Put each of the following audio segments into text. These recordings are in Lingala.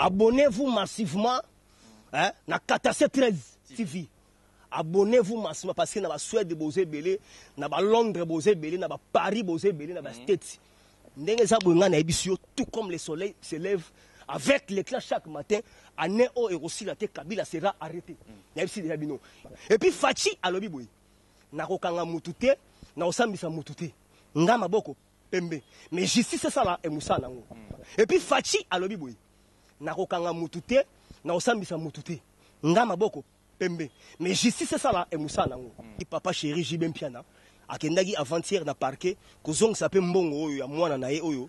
Abonnez-vous massivement hein, na Katase 13 TV. Abonnez-vous massivement parce que na ba Suède bozé belé, na ba Londres bozé belé, na ba Paris bozé belé, na ba States. Ndenge za bonga na ebisio tout comme le soleil se lève avec l'éclat chaque matin, année au aussi la tête Kabila sera arrêté. Na ebisi déjà bino. Et puis Fachi alobi boy. Na kokanga mutute, na osambisa mutute. Nga maboko pembe. Mais justice c'est ça là et musa nango. Et puis Fachi alobi boy. Na kokanga mutute, na osambisa mutute. Nga maboko pembe. Mais justice c'est ça là et musa nango. Papa chéri Jibem Piana akendaki avant-hier na parquet kozong sape mbongo oyo ya mwana na ye oyo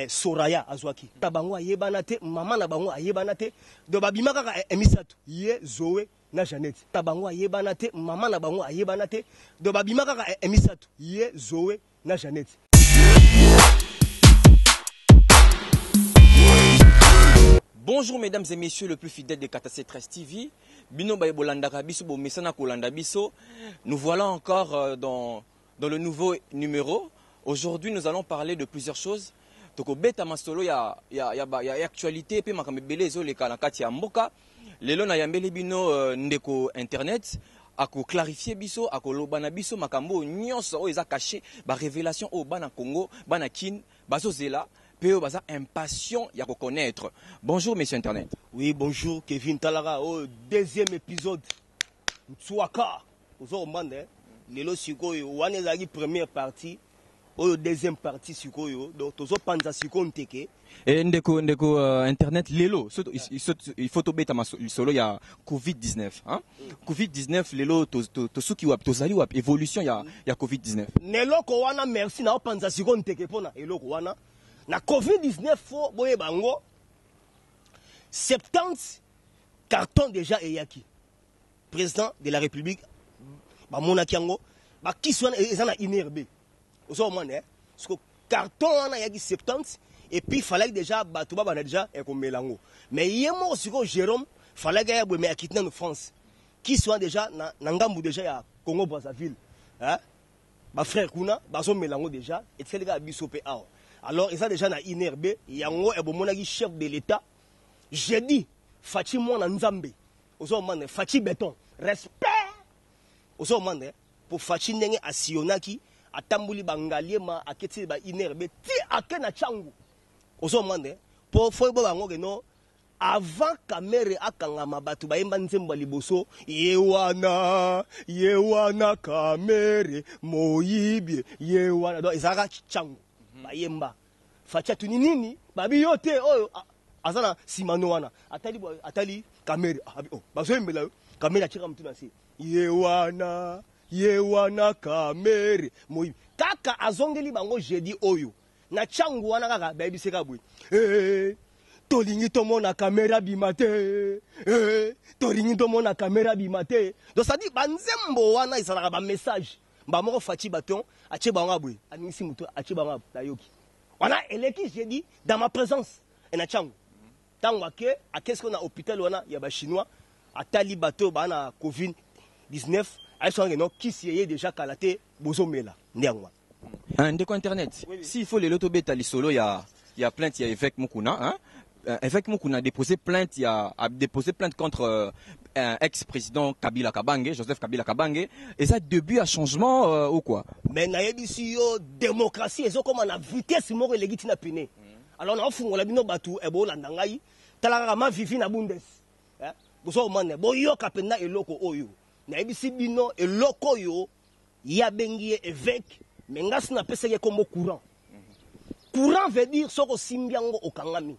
Soraya azwaki. Na bango ayebana te, maman na bango ayebana te. Do babima kaka emisatu ye Zoé na Jeannette. Na bango ayebana te, maman na bango ayebana te. Do babima kaka emisatu ye Zoé na Jeannette. Bonjour mesdames et messieurs le plus fidèle de Katase 13 TV. Bino baye bolandaka biso bo mesana kolanda biso. Nous voilà encore dans le nouveau numéro. Aujourd'hui, nous allons parler de plusieurs choses. Toko beta masolo ya actualité pe makambe belé zo le kana kati ya mboka. Lelo na yambeli bino ndeko internet ako clarifier biso ako lobana biso makambo nyonso o eza caché ba révélation au bana Congo, bana kin, bazo zela. Baza impatient ya connaître. Bonjour monsieur internet. Oui, bonjour Kevin Talaga au deuxième épisode. Tswaka. Ozo mande lelo sikoyo wana ezaki première partie au deuxième partie sikoyo donc tozo panza siko nteke. Et ndeko internet lelo il faut to beta solo ya Covid-19 hein. Covid-19 lelo to suki wap to zali wap évolution ya Covid-19. Neloko wana merci na panza siko nteke pona eloko wana. Na Covid-19, fo boye bango 70 cartons déjà eyaki. Président de la République, ba monaki yango, ba kiswana ezana inerbe. Oso mane, parce que carton wana yaki 70 et puis fallait déjà batuba bana déjà ekomelango. Mais yemo siko Jérôme, fallait que ya boye mais akitna en France. Qui soit déjà na ngambu déjà ya Congo Brazzaville. Hein? Ba frère kuna, ba so melango déjà et c'est les gars bisope awa. Alors, ils ont déjà inerbe, yango et bomonagi chef de l'État. J'ai dit, Fachi Mwana Nzambe. Oso mande, Fachi Béton. Respect. Oso mande, pour Fachi Nenge Asionaki, Atambuli Bangaliema, Aketi ba inerbe, ti akena changu. Oso mande, pour Foibo Bango Geno, avant Kamere Akanga Mabatu, Baimba Nzemba Liboso, Yewana Kamere, Moyibi, Yewana, donc ils ont changu. Bayemba facha tuni nini babi yote oyo azana simano wana atali kamera oh bazoembela kamera chika mtu na si yewana kamera moi kaka azongeli bango jeudi oyo na changu wana kaka baby seka bwe tolingi tomona kamera bimate tolingi tomona kamera bimate donc ça dit banzembo wana izalaka ba message mbamoko fachi baton ache banga bwe anisi muto ache banga na yoki wana eleki j'ai dit dans ma présence na changu tango ake qu'est-ce qu'on a hôpital wana ya ba chinois atali bato bana Covid 19 aisonge no kisi déjà kalaté bozomela ndengwa ndeko internet s'il faut les loto beta li solo ya plainte ya évêque Mukuna hein. Évêque Mukuna a déposé plainte contre ex-président Kabila Kabange, Joseph Kabila Kabange, et ça début à changement ou quoi? Mais na yebisi yo démocratie ezo comme na vitesse moko legiti na pene. Alors na fungola bino batu ebo landa ngai talaka ma vivi na bundes. Hein? Boso mane boyo kapena eloko oyo. Na yebisi bino eloko yo ya bengi évêque mais ngasi na pesa ye kombo courant. Courant veut dire soko simbiango okangami.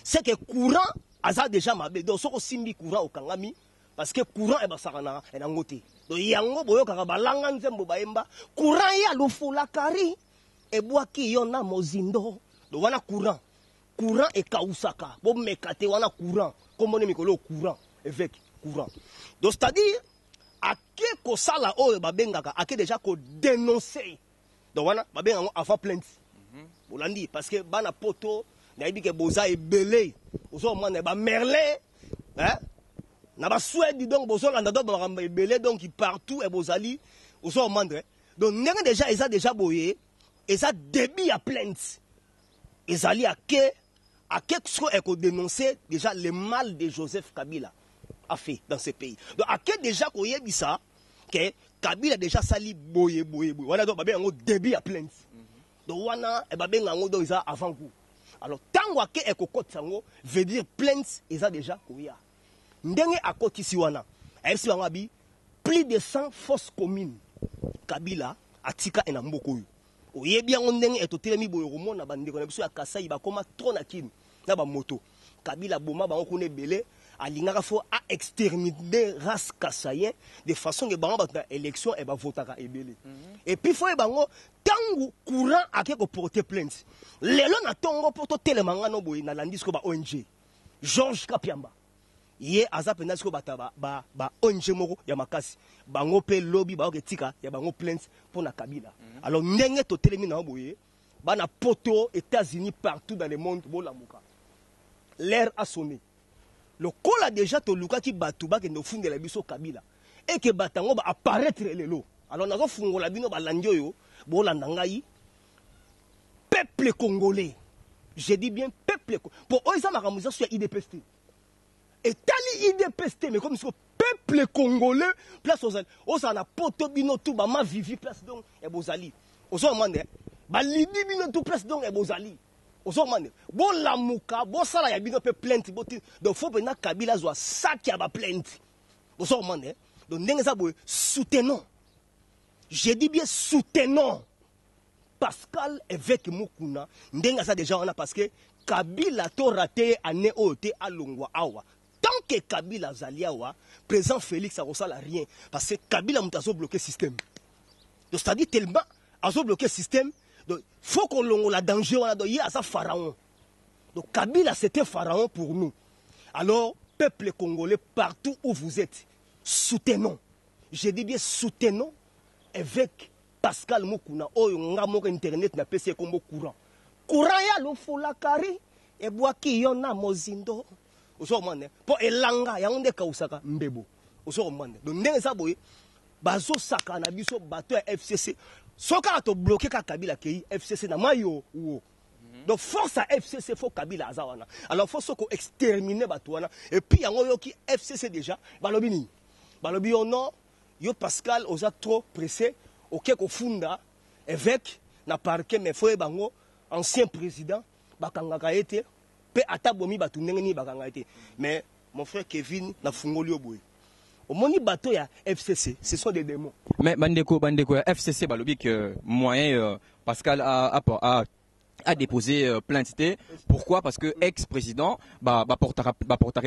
C'est que courant a déjà mabé. Donc, si simbi courant au Kangami, parce que courant est basarana et nangote. Donc, yango boyo karabalanga nzembo baemba. Courant ya lufula kari et boaki yona mozindo. Donc, wana courant. Courant et kausaka. Bon, mekate wana courant. Comme on est mikolo courant. Évêque courant. Donc, c'est-à-dire, à que kosala o babengaka, à que déjà ko dénoncer. Donc, wana babengaka avant plainte. Bolandi, parce que bana poto. Naïbi que boza est belé. Ozo mane ba merlin, hein? Na ba Suède donc bozo landa do ba belé donc partout et bozali ozo mane. Donc nenge déjà ils a déjà boyé, ils a débit à plainte. Ils allient à que à quelque chose qu'on dénoncer déjà le mal de Joseph Kabila a fait dans ce pays. Donc à quel déjà qu'on y a dit ça que Kabila déjà sali boye. Voilà donc babé un début à plainte. Donc wana et babé un donc ça avant coup. Alors tant que eko côté sango veut dire plainte ils a déjà koya. Ndenge à côté si wana. FC wangabi plus de 100 fausses communes. Kabila atika ena mboko yu. Oyebi yango ndenge etotelemi boye komona bandeko na biso ya Kasai bakoma trop na kini na ba moto. Kabila boma bango kone belé alingaka fo a exterminer race kasayen de façon que bango ba élection et ba votaka ebele. Et puis faut bango tangu courant ake ko porter plainte. Lelo na tongo poto telemanga no boye na landisco ba ONG. Georges Kapiamba. Ye aza pena siko bataba ba ONG moko ya makasi. Bango pe lobby ba oketika ya bango plainte pour na Kabila. Alors ndenge to telemi na boye bana poto États-Unis partout dans le monde bolamuka. L'air a sonné. Le col a déjà to luka ki batuba ke no funde la biso Kabila et que batango ba apparaître lelo. Alors nazo fungola bino ba landio yo bolanda ngai peuple congolais. Je dis bien peuple pour oisa makamuza sur IDPST. Et tali IDPST mais comme si peuple congolais place aux na poto bino tout ba ma vivi place donc e bozali. Ozo mande ba lidi bino tout place donc e bozali. Ozo mande bon la muka bon sala ya bino pe plainte boti donc faut bena Kabila zo saki ya ba plainte. Ozo mande donc ndenge za boy soutenons. Je dis bien soutenons Pascal avec Mukuna ndenge ça déjà on a parce que Kabila to raté année ote alongwa awa. Tant que Kabila Zaliawa, président Félix a reçu rien. Parce que Kabila a bloqué le système. Donc, c'est-à-dire tellement a bloqué le système. Donc, il faut qu'on ait la danger. Il y a ça pharaon. Donc, Kabila, c'était pharaon pour nous. Alors, peuple congolais, partout où vous êtes, soutenons. Je dis bien soutenons avec Pascal Mukuna. Oh, on a mon internet na PC comme courant. Courant, ya lo fola kari. Et bois qui yon a mozindo. Pour elanga yango kausaka mbebo oso mande donc ndenge za boye bazo saka na biso bato ya FCC soka to bloquer ka Kabila kei FCC na mayo wo donc force à FCC faut Kabila azawana alors faut soko exterminer bato wana et puis yango yo ki FCC déjà balobi ni balobi ono yo Pascal oza trop pressé OK ko funda évêque na parquet mais faut bango ancien président bakangaka ete pe atabomi batu ndenge ni bakanga ete mais mon frère Kevin na fungoli oboy omoni bato ya FCC ce sont des démons mais bandeko ya FCC balobi que moyen Pascal a déposé plainte. Pourquoi? Parce que ex-président portera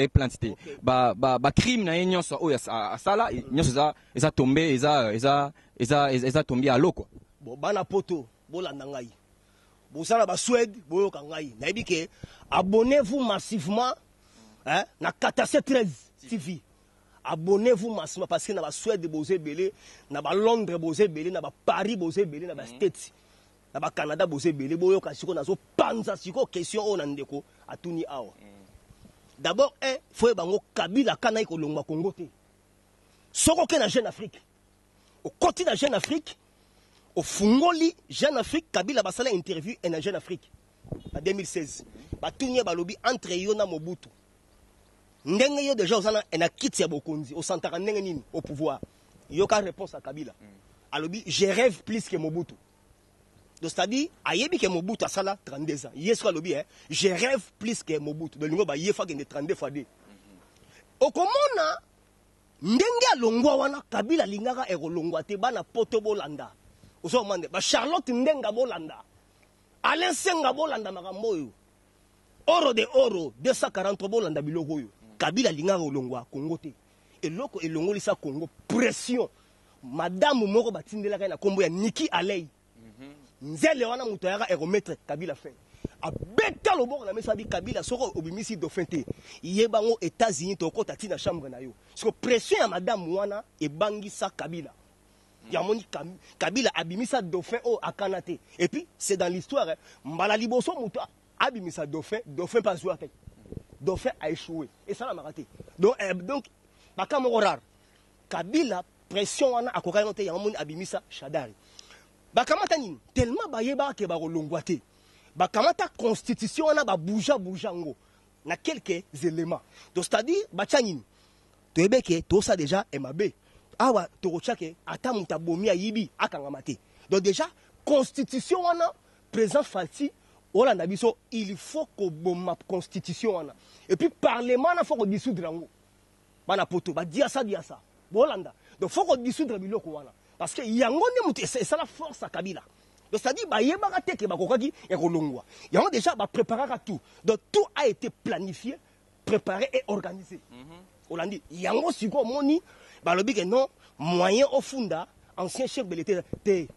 plainte. Crime na nyonso o ya sala nyonso eza tombé eza tombé à l'eau quoi. Bon bana poto bolanda ngai. Bosala ba Suède boyoka ngai. Nayebi ke abonnez-vous massivement hein na Katase 13 TV. Abonnez-vous massivement parce que na ba Suède bozé belé, na ba Londres bozé belé, na ba Paris bozé belé, na ba States. Na ba Canada bozé belé boyoka siko nazo panza siko question o na ndeko atuni awa. D'abord faut bango Kabila kana ko longwa Congo te. Soko ke na Jeune Afrique. Au côté de Jeune Afrique au Fungoli, Jeune Afrique, Kabila basala interview en Jeune Afrique en 2016. Batunia balobi entre yo na Mobutu. Ndenge yo déjà osana en a kiti ya bokonzi, au santaka ndenge nini au pouvoir. Yo ka réponse à Kabila. Alobi je rêve plus que Mobutu. Donc c'est-à-dire ayebi que Mobutu asala 32 ans. Yeso alobi je rêve plus que Mobutu. Donc lingo ba yefa que 32 fois 2. Au komona ndenge alongwa wana Kabila lingaka ekolongwa te bana poto bolanda. Oso mande ba Charlotte ndenga bolanda Alain Senga bolanda makambo yo oro de oro 240 bolanda biloko yo Kabila linga olongwa Congo te eloko elongoli sa Congo pression madame moko batindela kana kombo ya Niki Alei nzele wana muto yaka remettre Kabila fin abeta loboko na mesa bi Kabila soko obimisi dauphin te yebango États-Unis to kota tina chambre na yo soko pression ya madame wana ebangisa Kabila. Yamoni Kabila abimisa dauphin au akanate. Et puis c'est dans l'histoire mbala liboso muto abimisa dauphin pas joué. Dauphin a échoué et ça l'a raté. Donc bakamo rare. Kabila pression wana akoka note yamoni abimisa Shadari. Bakamata nini tellement bayeba ke ba rolongwate. bakamata constitution wana ba bouger ngo na quelques éléments. Donc c'est-à-dire bachanini toyebeke to ça déjà emabe awa torochake ata mutabomi ayibi akangamate. Donc déjà constitution wana président Fati Olanda biso il faut que bomma constitution wana et puis parlement na faut que dissoudre ngo bana poto ba dia ça Olanda. Donc faut que dissoudre biloko wana parce que yango ne mutu c'est ça la force à Kabila. Donc c'est-à-dire bayebaka teke bakokaki ya kolongwa. Yango déjà ba préparer tout. Donc tout a été planifié, préparé et organisé. Olandi yango siko moni balobi que non moyen au funda ancien chef de l'État te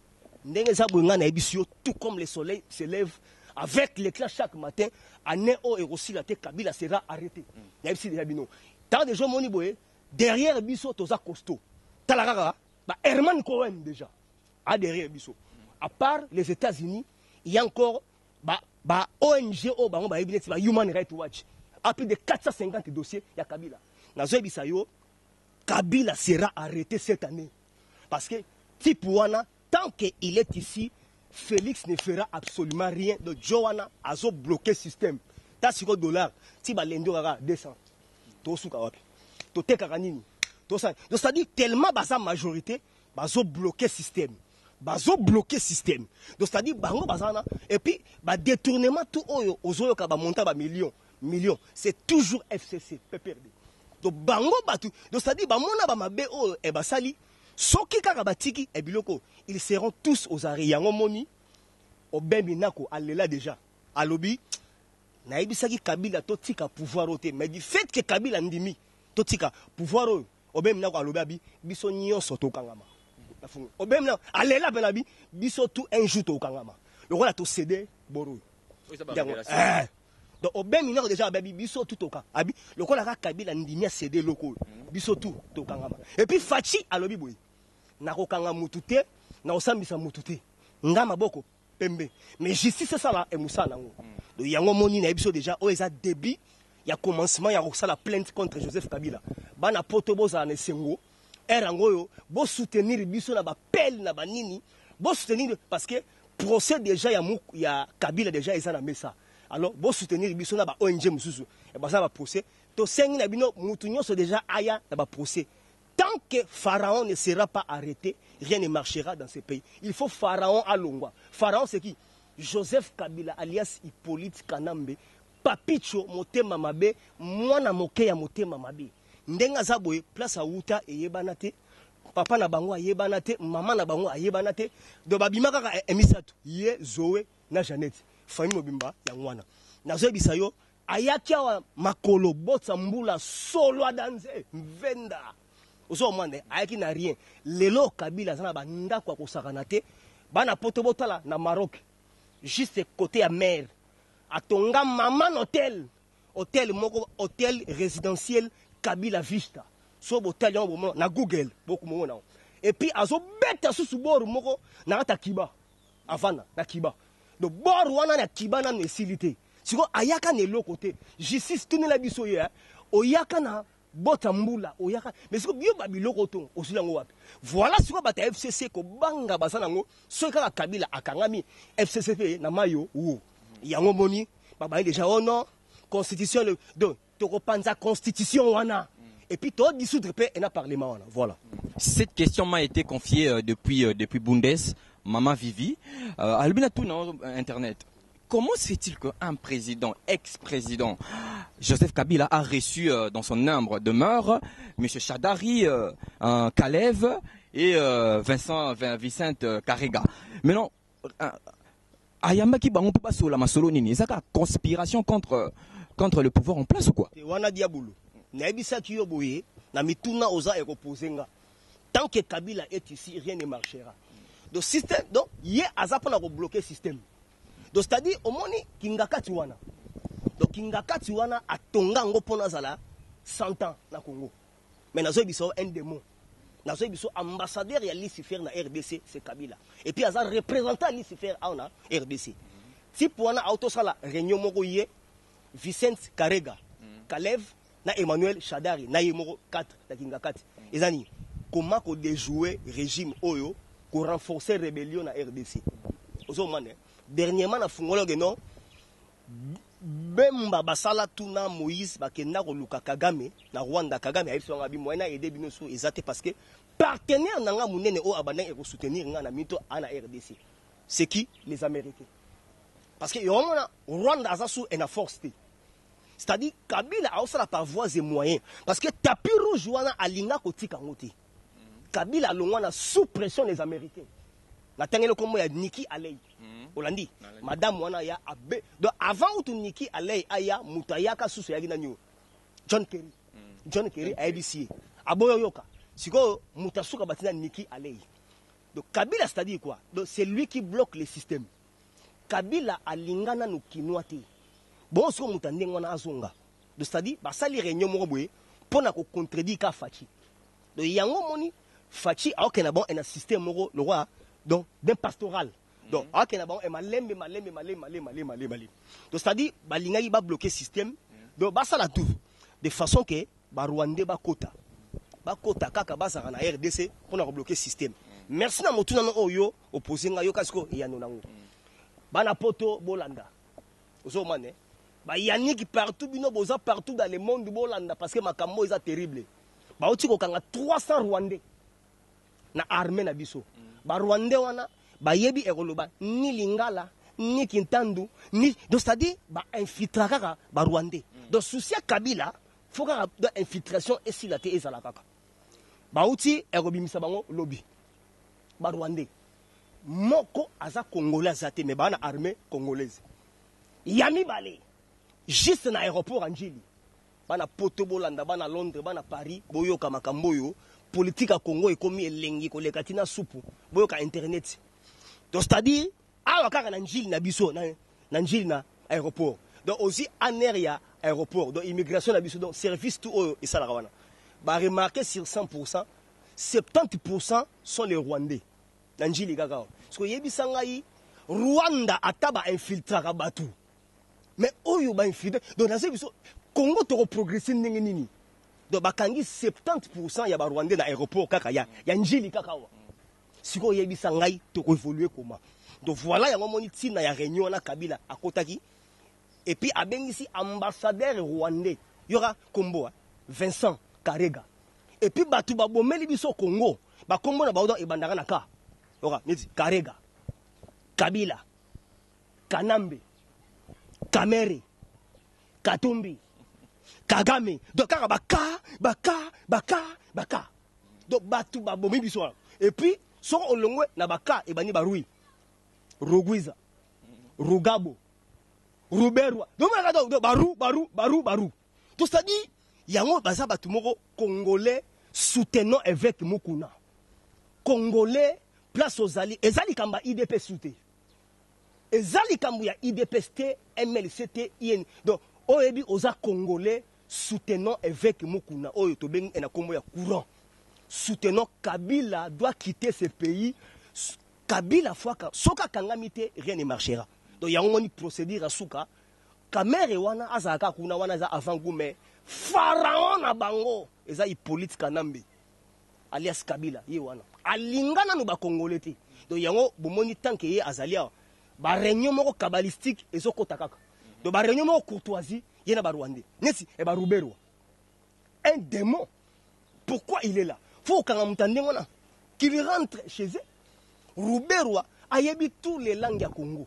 ndenge za bonga na ebisio tout comme le soleil se lève avec l'éclat chaque matin année au et aussi la tête Kabila sera arrêté. Ya bisi déjà bino. Tant de gens moni boye derrière biso toza costaud. Talarara ba Herman Cohen déjà a derrière biso. À part les États-Unis, il y a encore ONG Human Rights Watch. À plus de 450 dossiers, il y a Kabila. Nazo Bisayo, Kabila sera arrêté cette année. Parce que Tipouana, tant qu'il est ici, Félix ne fera absolument rien. Donc Johanna a bloqué le système. T'as sur le dollar, Tiba Lendo Rara 200. Tosuka wapi. Tote Karanini. Donc c'est-à-dire tellement basa majorité, bazo bloqué le système. Bazo bloqué système. Donc c'est-à-dire bango bazana et puis ba détournement tout ozo ka ba monta ba millions. C'est toujours FCC PPRD. Donc bango batu. Donc c'est-à-dire ba mona ba mabe o e basali soki kaka batiki e biloko ils seront tous aux arrêts. Yango moni o bembi nako alela déjà. Alobi na ibisaki Kabila to tika pouvoir ote mais du fait que Kabila ndimi to tika pouvoir o bembi nako alobi abi biso nyonso to kangama. Obemna alela benabi biso tout un jour to kangama le roi a tout cédé boro donc obemi na déjà babi biso tout to ka abi le roi la Kabila ndimia cédé loko biso tout to kangama et puis Fachi alobi boy na ko kanga mutute na osambisa mutute ngama boko pembe mais justice c'est ça là et musa nango donc yango moni na biso déjà o eza début ya commencement ya ko la plainte contre Joseph Kabila bana potobo za ne sengo erangoyo bo soutenir biso na ba pelle na banini bo soutenir parce que procès déjà ya Kabila déjà isa na mesa alors bo soutenir biso na ba ONG mususu e ba ça ba procès to sengi na bino mutu nyonso déjà aya na ba procès tant que Pharaon ne sera pas arrêté rien ne marchera dans ce pays il faut Pharaon à Longwa. Pharaon c'est qui? Joseph Kabila alias Hippolyte Kanambe Papicho motema mabe mwana moke ya motema mabe ndenga za boye place auta eyebana te papa na bango ayebana te mama na bango ayebana te do babima kaka emisatu ye Zoé na Jeannette famille mobimba ya ngwana nazo bisayo ayakia wa makolo botsa mbula solo adanze venda ozo mwande ayaki na rien lelo Kabila zana banda kwa kosakana te bana poto botala na Maroc juste côté ya mer atonga maman hôtel moko hôtel résidentiel Kabila Vista so botel yango na Google beaucoup mona et puis azo beta susu bor moko na ata kiba avana na kiba do bor wana na kiba na mesilité siko ayaka ne lo côté justice tuni la biso ya oyaka na bota mbula oyaka mais siko bio babiloko to osulango wapi voilà siko bata FCC ko banga basana ngo so kaka Kabila akangami FCC na mayo ou yango moni baba déjà oh non constitution le donc tokopanza constitution wana et puis toi dissoudre paix et na parlement wana voilà. Cette question m'a été confiée depuis Bundes, Maman Vivi, albina tout dans internet. Comment se fait-il qu'un président, ex-président, Joseph Kabila a reçu dans son nombre de demeure M. Chadari, Kalev et Vicente Karega. Maintenant, Ayamaki bango pas sur la masolo nini, c'est une conspiration contre le pouvoir en place ou quoi? Wana diabulu. Naibisa kiyo boye, na mituna oza ekopozenga. Tant que Kabila est ici, rien ne marchera. Donc système, donc yé azapo na ko bloquer système. Donc c'est-à-dire au moni kingakati wana. Donc kingakati wana atonga ngo pona zala 100 ans na Congo. Mais nazo biso un démon. Nazo biso ambassadeur ya Lucifer na RDC c'est Kabila. Et puis aza représentant Lucifer na RDC. Si wana auto sala réunion moko yé Vicente Karega, Kalev na Emmanuel Chadari na yemoko 4 na kingakati. Ezani comment ko déjouer régime oyo ko renforcer rébellion na RDC. Ozo mane dernièrement na fungolo non Bemba basala tuna Moïse bakenda koluka Kagame na Rwanda Kagame ayiso nga bi moyena aider bino so ezate parce que partenaire nanga munene o abana e soutenir nga na mito ana RDC. C'est qui? Les Américains. Parce que yomona Rwanda azasu ena force. C'est-à-dire Kabila a aussi la par voies et moyens parce que tapis rouge wana alinga kotika ngoti. Kabila longwana sous pression des Américains. Na tangelo komo ya Nikki Haley. Olandi madame wana ya abe donc avant où Nikki Haley aya mutayaka susu ya gina nyo John Kerry ABC aboyo yoka siko mutasuka batina Nikki Haley. Donc Kabila c'est-à-dire quoi? Donc c'est lui qui bloque le système. Kabila alingana no kinwate bon siko mutande ngwana azonga donc c'est-à-dire basali réunion moko boye pona ko contredire ka Fachi donc yango moni Fachi a okena bon un système moko le roi donc d'un pastoral. Donc, donc c'est-à-dire balinga yi ba bloquer système donc basa la tout de façon que ba Rwandais ba kota kaka basa na RDC pour na bloquer système. Merci na motuna no oyo opposé nga yo kasiko yano nango bana poto bolanda ozo mané ba yaniki partout bino boza partout dans le monde bolanda parce que makambo eza terrible ba oti ko kanga 300 Rwandais na armée na biso ba Rwandais wana bayebi ekoloba ni lingala ni kintandu ni donc c'est-à-dire ba infiltrer kaka ba Rwandais donc souci Kabila faut kaka de infiltration et si la te ezala kaka ba uti ekobimisa bango lobby ba Rwandais moko aza congolais azate mais bana armée congolaise yami balé juste na aéroport Anjili bana poto bolanda bana Londres bana Paris boyoka makamboyo politique à Congo ekomi elengi koleka tina supu boyoka internet. Donc c'est-à-dire awa kaka na njili na biso na njili na aéroport donc aussi en area aéroport donc immigration na biso donc service tout et ça la wana ba remarquer sur 100% 70% sont les Rwandais na njili kaka parce que yebisa ngai Rwanda ataba infiltraka batu mais oyo ba infiltre donc na biso Congo to progresser ndenge nini donc bakangi 70% ya ba Rwandais na aéroport kaka ya njili kaka wa siko yebisa ngai to évoluer comment donc voilà ya ngomoni tina ya réunion na Kabila akotaki et puis abengisi ambassadeur rwandais yora kombo Vincent Karega et puis batu babomeli biso Congo ba kombo na baoda ebandaka na ka yora niti Karega Kabila Kanambe Kamere Katumbi Kagame donc kaka baka donc batu babomeli biso et puis so olongwe na baka ebani barui Rugwiza Rugabo Ruberwa donc baru tout ça dit yango baza batu moko congolais soutenant évêque Mukuna congolais place aux alliés ezali kamba IDP souté ezali kambu ya IDPST MLCT IN donc oyebi oza congolais soutenant évêque Mukuna oyo to bengi na kombo ya courant soutenant Kabila doit quitter ce pays. Kabila fois soka kangamite rien ne marchera. Donc il y a une procédure à souka. Kamere wana azaka kuna wana za avant gume pharaon na bango eza Hippolyte Kanambe alias Kabila ye wana alingana no ba congolais te. Donc yango bomoni tant que ye azalia ba réunion moko kabbalistique ezokota kaka. Donc ba réunion moko courtoisie ye na ba Rwandais. Neti e ba Rubero. Un démon. Pourquoi il est là? Faut qu'il rentre chez eux. Ruberwa ayebi tous les langues ya Congo.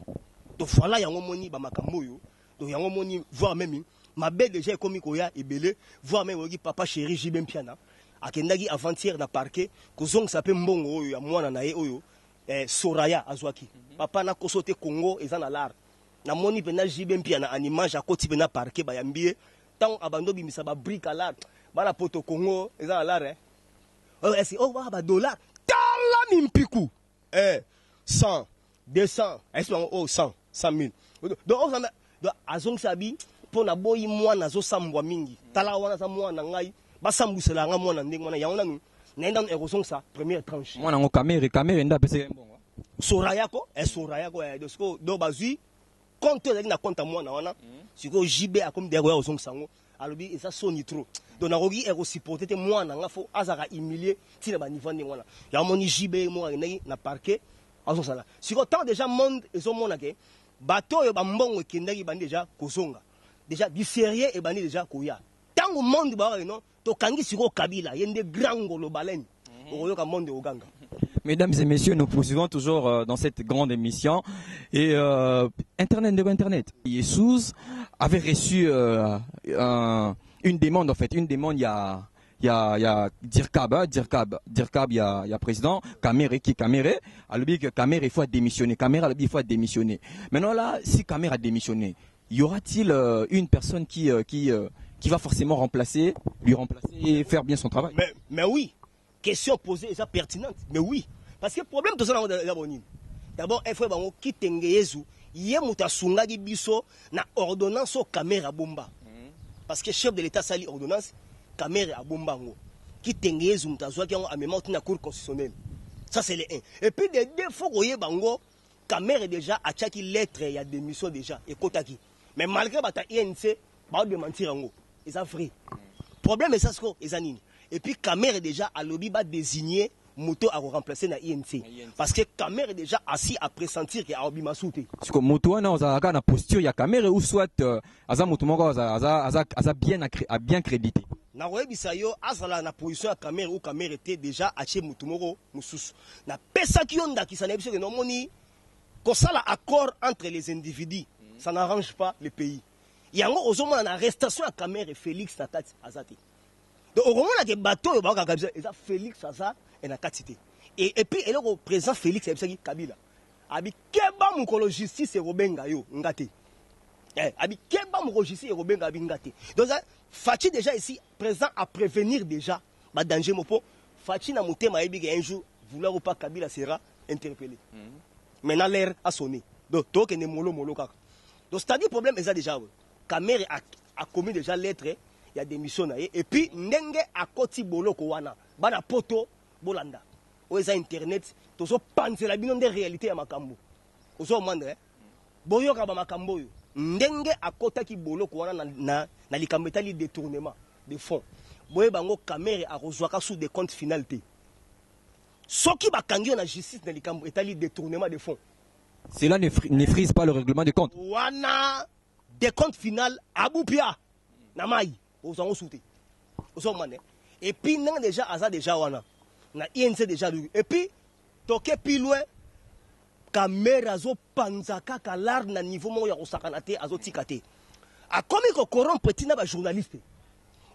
Donc voilà yango moni ba makamboyo. Donc yango moni voir même ma belle déjà comme koya ebele voir même ogi papa chéri Jibem Piana akendagi avant-hier na parquet kozong sape mbongo oyo ya mwana na ye oyo Soraya azwaki. Papa na kosote Congo eza na lar. Na moni pena Jibem Piana animage akoti pena parquet ba yambie tant abando bimisa ba brique à l'art. Bana poto Congo eza na lar oh est-ce oh ba dollar tala mimpiku 100 200 est-ce oh 100 000 donc azong sabi pour na boyi mwana zo sambwa mingi tala wana za mwana ngai ba sambusela nga mwana ndenge mwana yaona nu nenda erosong sa première tranche mwana ngo kamere nda pese mbongo Soraya ko dosko do bazui compte na compte mwana wana siko JB akom de go zong sango alobi eza soni trop donc nakoki ekosupporter te mwana nga fo azaka humilier tina ba niveau ndenge wana ya moni JB mo na parquet azosala siko tant déjà monde ezomona ke bato yo bambongo ekendaki bandi déjà kozonga déjà du sérieux et bandi déjà koya tango monde ba non tokangi siko Kabila yende grand ngolo balen oyoka monde oganga. Mesdames et messieurs, nous poursuivons toujours dans cette grande émission. Et Internet. Jesus avait reçu une demande, en fait. Une demande, il y a Dirkab, il y a président, Kamere, qui Kamere, a dit que Kamere, il faut démissionner. Kamere a dit qu'il faut démissionner. Maintenant là, si Kamere a démissionné, y aura-t-il une personne qui va forcément lui remplacer et faire bien son travail? Mais oui. Question posée, c'est pertinente. Mais oui. Parce que le problème, tout ça, d'abord, il faut que Yezu, Yemuta Sungagi Biso, na ordonnance au caméra bomba. Parce que le chef de l'État sali ordonnance, caméra bomba. Qui Yezu, Mutazwa, qui a même la Cour constitutionnelle. Ça, c'est le 1. Et puis, des deux fois, Bango, caméra déjà, a tchaki lettre, il y a des missions déjà, et Kotaki. Mais malgré bata INC, bah, de mentir en haut. Ils ont vrai. Le problème, c'est ça, c'est ça. Et puis, Kamere déjà, à lobby, va désigner Moto à remplacer na INC. Parce que Kamere déjà assis à pressentir qu'il y a Obi Masouté. Parce que Moto, on a une posture, il y a Kamere ou soit Aza Moto a bien crédité. Na Bisayo, Azala na position à Kamere ou Kamere était déjà acheté Motumoro, Moussous. Na pesa qui on da qui s'en est que non moni, quand ça l'accord entre les individus, ça n'arrange pas le pays. Il y a un arrestation à Kamere et Félix Natati Azati. Donc, au moment où il y a des bateaux, il y a Félix Aza et Nakatite. Et puis, il y a le président Félix Kabila. Abi keba mukolo justice et Robenga yo ngate. Abi keba mukolo justice et Robenga bi ngate. Donc, Fachi déjà ici, présent à prévenir déjà, ba danger mopo. Fachi na mutema yebi un jour, vouloir ou pas Kabila sera interpellé. Maintenant, l'air a sonné. Donc, toi qui est molo kaka. Donc, c'est-à-dire, le problème est ça déjà. Kamere a commis déjà lettre. Il y a des missions et puis ndenge akoti boloko wana bana poto bolanda oza internet tozo panzela bino de réalité ya makambo ozo mande boyoka ba makambo yo ndenge akota ki boloko wana na likambo etali détournement de fonds boye bango Kamere a rozwaka sous des comptes finalité soki bakangi na justice na likambo etali détournement de fonds cela ne frise pas le règlement des comptes wana des comptes final abupia na mai aux souté. Et puis, non déjà, Aza déjà wana. Na INC déjà. Et puis, toke plus loin, caméra zo panzaka kalar na niveau mo ya osakanate azo tikate. A comme ko corrompre tina ba journaliste.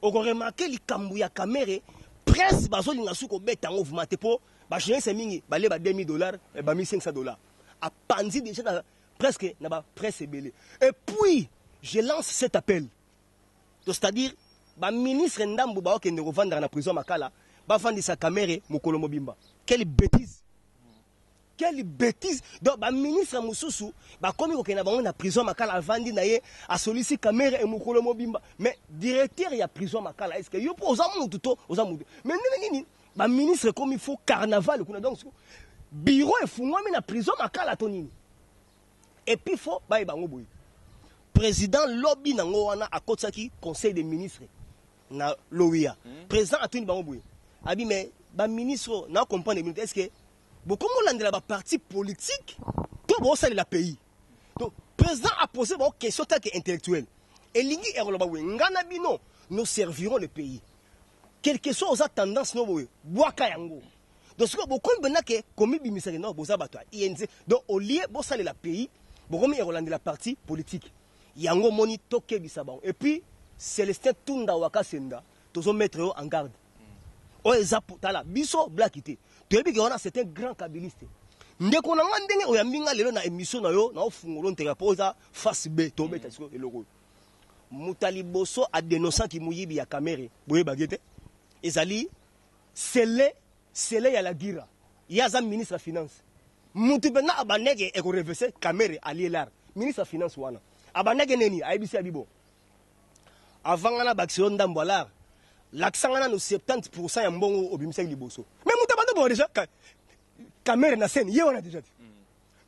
O ko remarquer li kambu ya caméra presse bazo linga suko beta mouvement po ba journaliste mingi ba le ba $2000 et ba $1500. A panzi déjà presque na ba presse belé. Et puis, je lance cet appel. C'est-à-dire, le ministre Ndambu qui est revendre dans la prison Makala, va vendre sa caméra Mokolo Mobimba. Quelle bêtise! Quelle bêtise! Donc, le ministre Moussoussou, comme il est dans la prison Makala, vendre à solliciter caméra et Mokolo Mobimba. Mais directeur, il y a prison Makala. Est-ce que il y a aux amours tout aux amours? Mais le ministre, comme il faut carnaval, donc, bureau et fou, moi, mais la prison Makala, Tonini. Et puis, il faut, président lobby nango wana akotaki conseil des ministres na loya président atuni bango boye abi mais ba ministre na comprendre est-ce que beaucoup molandela ba parti politique to bo sali la pays donc président a posé bon question tant que intellectuelle et lingi eroloba boye ngana bino nous servirons le pays quelque chose aux tendances no boye boaka yango donc ce que beaucoup bena que comme bimisaka no boza bato INC donc au lieu bo sali la pays beaucoup mi erolandela parti politique yango moni toke bisabang et puis Célestin Tunda Wakasenda tozo mettre en garde o ezapu tala biso blackité to yebi que c'est un grand kabiliste ndeko na ngandenge o yambinga lelo na émission na yo na ofungolo nteka poza face B to beta siko eloko Mutaliboso a dénoncé ki muyibi ya Kamere boye bagete ezali scellé ya la gira yaza ministre de finance mutu bena abanege e ko reverser Kamere alielar ministre de finance wana abanege neni aibisi abibo avant ngana baksion ndambola l'accent ngana no 70% ya mbongo obimisa liboso mais mutabanda bo déjà Kamere na scène yewana déjà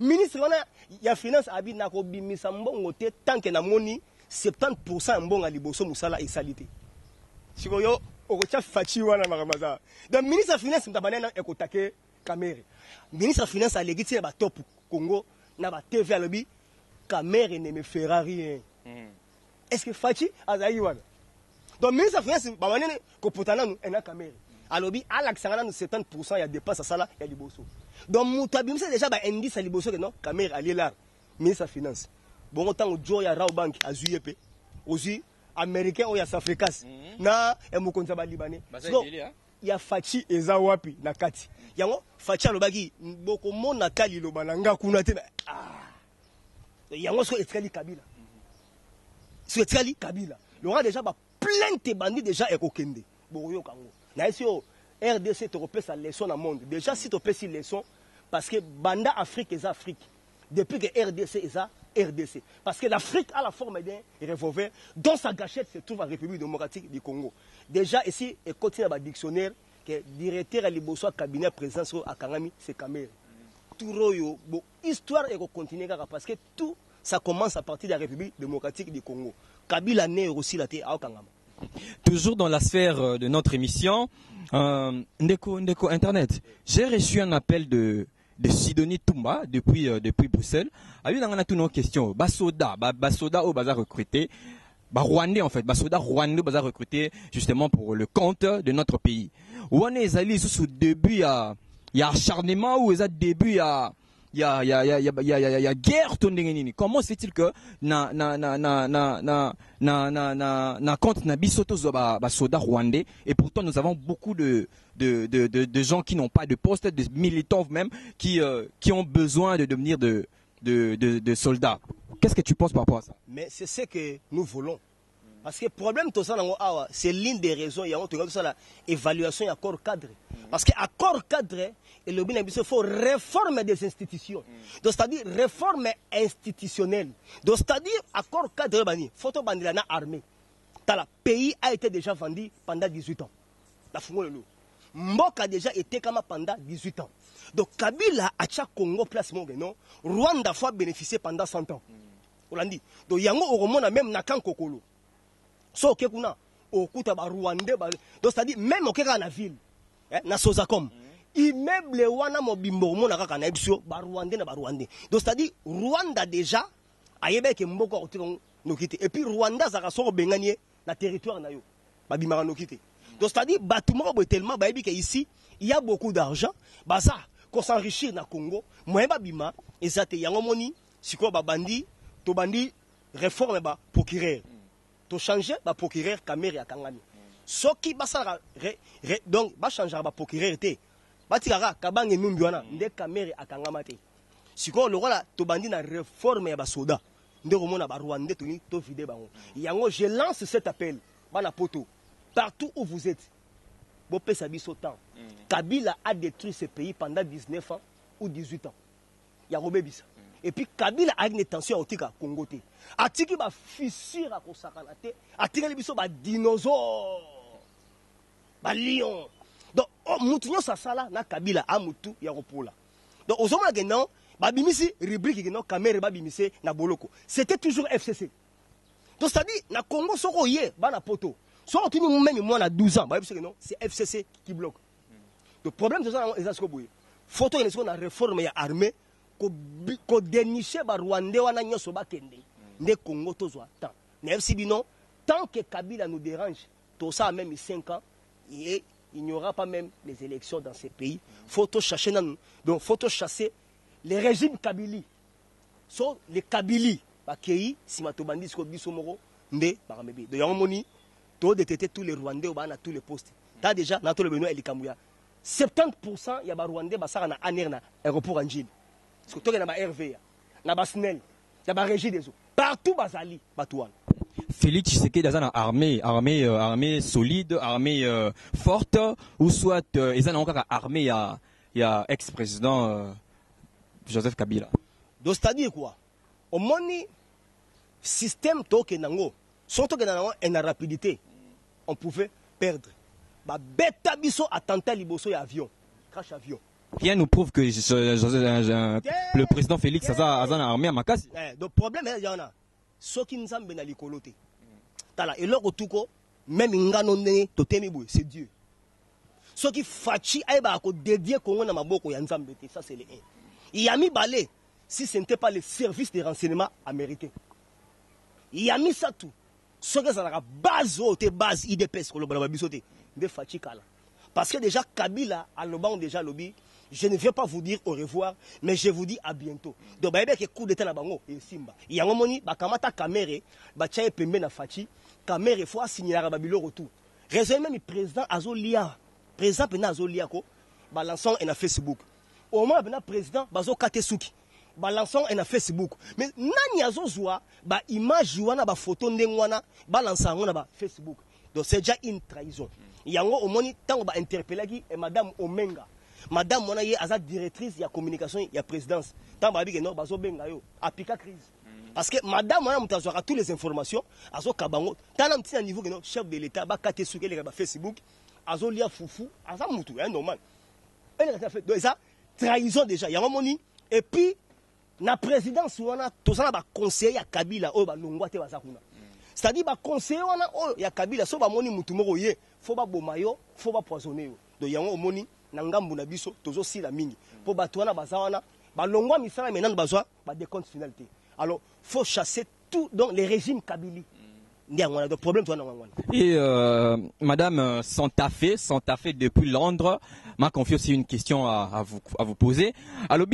ministre wana ya finance abi na ko bimisa mbongo te tant que na moni 70% ya mbongo liboso musala esalite siko yo okocha fachi wana makamaza donc ministre de finance mtabana na ekotake Kamere. Ministre de Finance a légitime ba top Congo na ba TV à lobby Kamere ne me fera rien. Est-ce que Fachi a zaïwan? Donc ministre de Finance ba manene ko potana nous ena Kamere. À lobby à l'accent nous 70% il y a dépasse ça là il y a liboso. Donc mutabim c'est déjà ba indice à liboso que non Kamere ali là ministre de Finance. Bon autant au Joe ya Raw Bank a zuyepe. Aussi américain ou ya Safricas na emokonza ba libanais. Il y a Fachi eza wapi na kati. Yango Fachi alobaki boko mona kali loba nanga kuna te. Yango so etkali Kabila. So etkali Kabila. Il y aura déjà plainte bandits déjà ekokende. Boyo kango. Na esio RDC te repère sa leçon dans monde. Déjà si tu pèes si leçon parce que banda Afrique est Afrique. Depuis que RDC est ça RDC. Parce que l'Afrique a la forme d'un revolver dont sa gâchette se trouve en République démocratique du Congo. Déjà ici, il continue à dictionnaire que directeur à l'Iboso cabinet président à Kangami, c'est Kamere. Tout royo, bon, histoire et continuer parce que tout ça commence à partir de la République démocratique du Congo. Kabila né aussi la terre à Kangama. Toujours dans la sphère de notre émission, Ndeko Internet, j'ai reçu un appel de Sidonie Toumba depuis Bruxelles. A eu dans toutes nos questions. Basoda au bazar recruté. Rwandais en fait. Basoda Rwandais au bazar recruté justement pour le compte de notre pays. Où on est allé sous début il y a acharnement ou est début il y a guerre. Comment se fait-il que na compte na bisoto basoda rwandais et pourtant nous avons beaucoup de gens qui n'ont pas de poste, de militants même qui ont besoin de devenir de soldats. Qu'est-ce que tu penses par rapport à ça? Mais c'est ce que nous voulons. Parce que le problème, c'est l'une des raisons, il y a l'évaluation et l'accord cadre. Parce que l'accord cadre, il faut réforme des institutions. Donc, c'est-à-dire réforme institutionnelle. Donc, c'est-à-dire accord cadre, il faut que l'armée. Le pays a été déjà vendu pendant 18 ans. Mbok a déjà été comme pendant 18 ans. Donc, Kabila a tcha Congo place non. Rwanda a bénéficié pendant 100 ans. Donc, yango oromona même nakan kokolo. So okekuna okuta ba Rwandais ba. Donc, c'est-à-dire même okeka na ville, na Sozakom. Immeuble wana mobimbo mona kaka na ebisio ba Rwandais na ba Rwandais. Donc, c'est-à-dire Rwanda déjà ayebe ke mboko otiko nokite. Et puis Rwanda zaka so benganie na territoire na yo. Ba bimara nokite. Donc, c'est-à-dire, tellement, ici, il y a beaucoup d'argent. Ça, qu'on s'enrichit dans le Congo, moi, bima, et ça, il y a un moni, si quoi, bandi, to bandi, réforme, procureur. To changer, procureur, Kamere, à Kangami. Ce qui, donc, changer, procureur, batikara, kabang et numbiana, de Kamere, à Kangamate. Si quoi, le roi, to bandi, na réforme, soda. De Romona, Rwandais, to vide, je lance cet appel, bana poto. Partout où vous êtes, Kabila a détruit ce pays pendant 19 ans ou 18 ans. Il y a Robé Bissa. Et puis Kabila a une tension au Congo. Atiki ba fissure à Kosakanate, atiki les ba dinosaures, ba lion. Donc, Moutounyo Sasala na Kabila a Moutou Yaropola. Donc, aux hommes non, ba bimisi rubrique non Kamere ba bimisi na Boloko. C'était toujours FCC. Donc, c'est-à-dire, na Congo soko yé, ba na poto. Soit tu nous même moi à 12 ans, c'est FCC qui bloque. Le problème c'est ça, c'est ce que il faut que la réforme et armée ko dénicher ba Rwandais wana nyoso ba kende. Ne Congo tozwa tant. Ne FCB tant que Kabila nous dérange, tout ça même 5 ans et il n'y aura pas même les élections dans ces pays. Faut chercher donc faut chasser les régimes Kabili. So les Kabili ba kei si matobandi ko biso moko nde ba mebi. De yamoni to détecter tous les Rwandais ou à tous les postes. T'as déjà dans tout le Benoît et les Kamouya. 70% il y a des Rwandais qui sont en aéroport en Gilles. Parce que tu as des RV, des SNEL, des régies des eaux. Partout, Bazali, Batouan. Félix Tshisekedi dans une armée solide, armée forte, ou soit ils ont encore armée il y a ex-président Joseph Kabila. Donc c'est-à-dire quoi? Au moins, système Tokenango, surtout que dans la rapidité, on pouvait perdre. Beta biso attentat liboso et avion, crash avion. Rien nous prouve que le président Félix a une armée à Makasi. Le problème est qu'il y en a. Ce qui nous a bien à l'écoloté. Et là, même Ngano, c'est Dieu. Ce qui Fachi a dédié Congo na maboko ya Nzambete, ça c'est le 1. Il a mis balé si ce n'était pas le service de renseignement américain. Il a mis ça tout. Ce que ça la base base IDPS ko loba bisoté de Fachi kala. Parce que déjà Kabila a le banc déjà lobby. Je ne viens pas vous dire au revoir, mais je vous dis à bientôt. Donc bah que coup d'état na bango et Simba. Il y a un moment ba kamata kamere ba tchaye pembe na Fachi, kamere faut signer la babilo retour. Raison même le président Azolia. Président pena Azolia ko balançons en Facebook. Au moins pena président bazo katesuki. Balançons en Facebook. Mais nani azozwa ba image wana ba photo ndengwana balançons na ba Facebook. Donc c'est déjà une trahison. Yango au moni tango ba interpeller et madame Omenga. Madame mona ye aza directrice ya communication ya présidence. Tango ba biki no bazo benga yo apika crise. Parce que madame mona mutazwaka toutes les informations azo kabango tana mtina niveau que no chef de l'état ba katesuki le ba Facebook. Azo lia foufou, aza mutu, hein, normal. Elle a fait donc ça trahison déjà. Yango moni et puis na présidence wana tozana ba conseiller ya Kabila o ba longwa te bazakuna. C'est-à-dire ba conseiller wana o ya Kabila so ba moni mutu moko ye, faut ba bomayo, faut ba poisonner yo. Donc yango moni na ngambu na biso tozo sila mingi. Po bato wana bazawana ba longwa misala maintenant bazwa ba décompte finalité. Alors faut chasser tout donc les régimes Kabili. Et Madame Santa Fe depuis Londres m'a confié aussi une question à vous poser. Alors,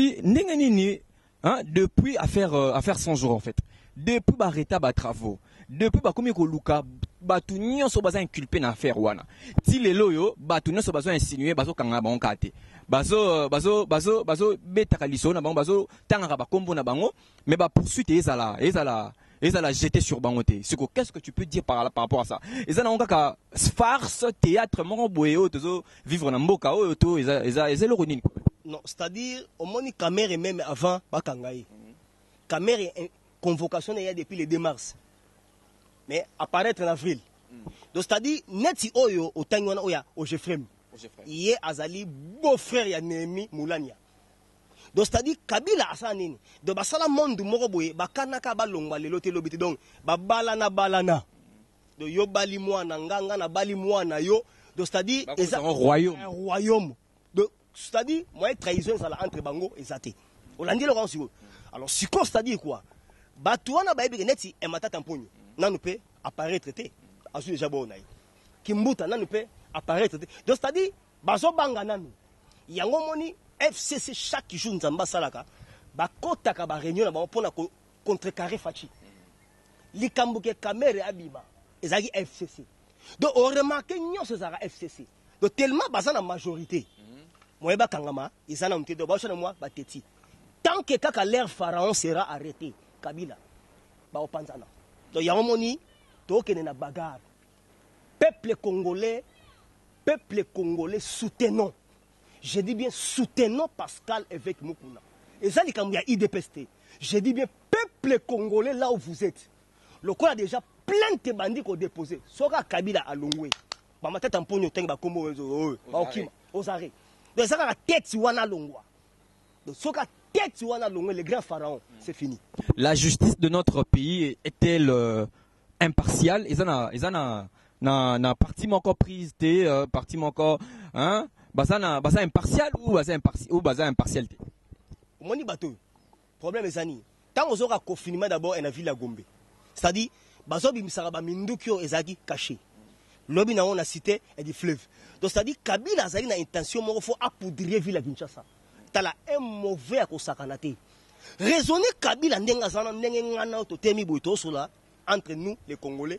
depuis affaire 100 jours en fait, depuis arrêter les travaux, depuis comme Luka, batu nyonso baza inculpé na affaire wana. Ti lelo yo batu nyonso bazo insinuer bazo kanga bango kate. Bazo betaka liso na bango bazo tanga ba kombo na bango, mais ba poursuite ezala jeter sur bangote. Qu'est-ce que tu peux dire par rapport à ça? Ezana onka ka farce théâtre moko boyo tozo vivre na mboka o to ezelo ronini. Non, c'est-à-dire au moni caméra même avant bakangaye. Caméra convocation il y a depuis le 2 mars. Mais apparaître en avril. Donc c'est-à-dire neti oyo otangwana oya o Jefrem. Iye azali beau-frère ya Nehemi Moulania. Donc c'est-à-dire Kabila asanini. Donc basala monde moko boye bakanaka balongwa lelo te lobiti donc balana. Donc yo bali mwana nganga na bali mwana yo. Donc c'est-à-dire un royaume. Un royaume. Donc c'est-à-dire moi trahison ça la entre bango et zate. Olandi le rancio. Alors siko c'est-à-dire quoi? Batuana baebi neti e matata mponyo. Nanu pe apparaître te. Asu déjà bonai. Kimbuta nanu pe apparaître te. Donc c'est-à-dire bazo banga nanu. Yango moni FCC chaque jour nzamba salaka ba kotaka ba réunion na ba pona contrecarrer Fachi. Likambuke caméra abima ezaki FCC. Donc on remarque nyonso zara FCC. Donc tellement baza na majorité. Moi ba kangama izana mtedo ba shona moi ba teti. Tant que kaka l'ère pharaon sera arrêté Kabila ba opanzana. Donc yango moni to kene na bagarre. Peuple congolais soutenons. Je dis bien soutenons Pascal avec Mukuna. Et ça, il y a IDPST. Je dis bien peuple congolais là où vous êtes. Le corps a déjà plein de bandits qu'on déposé. Sora Kabila à Longwe. Ma tête en pognon tenga comme aux arrêts. Donc ça la tête wana Longwa. Donc sora tête wana Longwe le grand pharaon, c'est fini. La justice de notre pays est-elle impartiale? Ils en na parti encore prise des parti encore hein? Baza impartial ou baza impartialité. Moni bateau. Problème est ani. Tant on aura confinement d'abord en la ville à Gombe. C'est-à-dire bazo bimisara ba mindukyo ezaki caché. Lobi na on a cité et des fleuves. Donc c'est-à-dire Kabila azali na intention moko faut appoudrer ville à Kinshasa. Tala un mauvais à kosakanate. Raisonner Kabila ndenga zana ndenge ngana to temi boito sola entre nous les Congolais.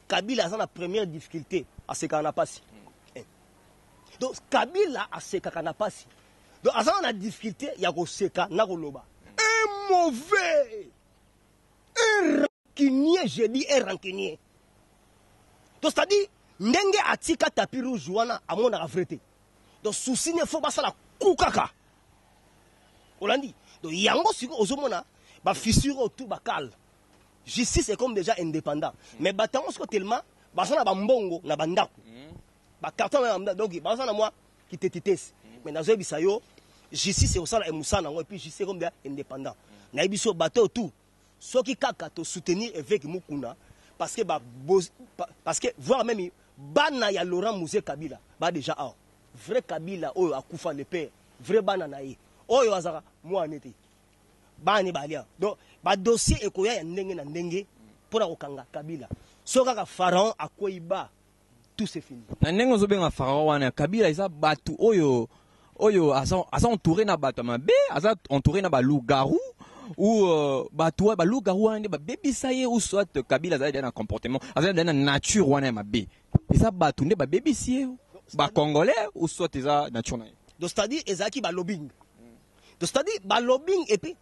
Kabila a la première difficulté à ce qu'on a passé. Donc Kabila a ce qu'on a passé. Donc on a difficulté, il y a Seka Nagoloba. Un mauvais, un rancunier, je dis un rancunier. Donc c'est-à-dire, Ndenge Atika Tapiru Jouana à mon avrété. Donc souci ne faut pas ça la koukaka. On l'a dit. Donc yango siko ozomona ba fissure autour ba kal. Justice est comme déjà indépendant. Mais batango siko tellement ba sana ba mbongo na bandako. Ba carton na donc ba sana moi qui tététesse. Mais dans bisayo justice est au sana et musana et puis justice comme déjà indépendant. Na biso bateau tout. Ceux qui kaka to soutenir avec Mukuna parce que voir même bana ya Laurent Mouzé Kabila ba déjà ah. vrai Kabila oyo akufa le père vrai bana na ye oyo azaka mwana te bani balia donc ba dossier ekoya ya ndenge na ndenge pour kokanga Kabila soka ka pharaon akoiba tout c'est fini na ndenge ozobenga pharaon wana Kabila eza batu oyo asa entouré na batu mabe asa entouré na ba loup-garou ou batu ba loup-garou wana ba bebisa ye ou soit Kabila za dans comportement asa dans nature wana mabe eza batu nde ba bebisi ba congolais ou soit eza nature na donc c'est-à-dire ezaki ba lobbying donc c'est-à-dire ba lobbying et puis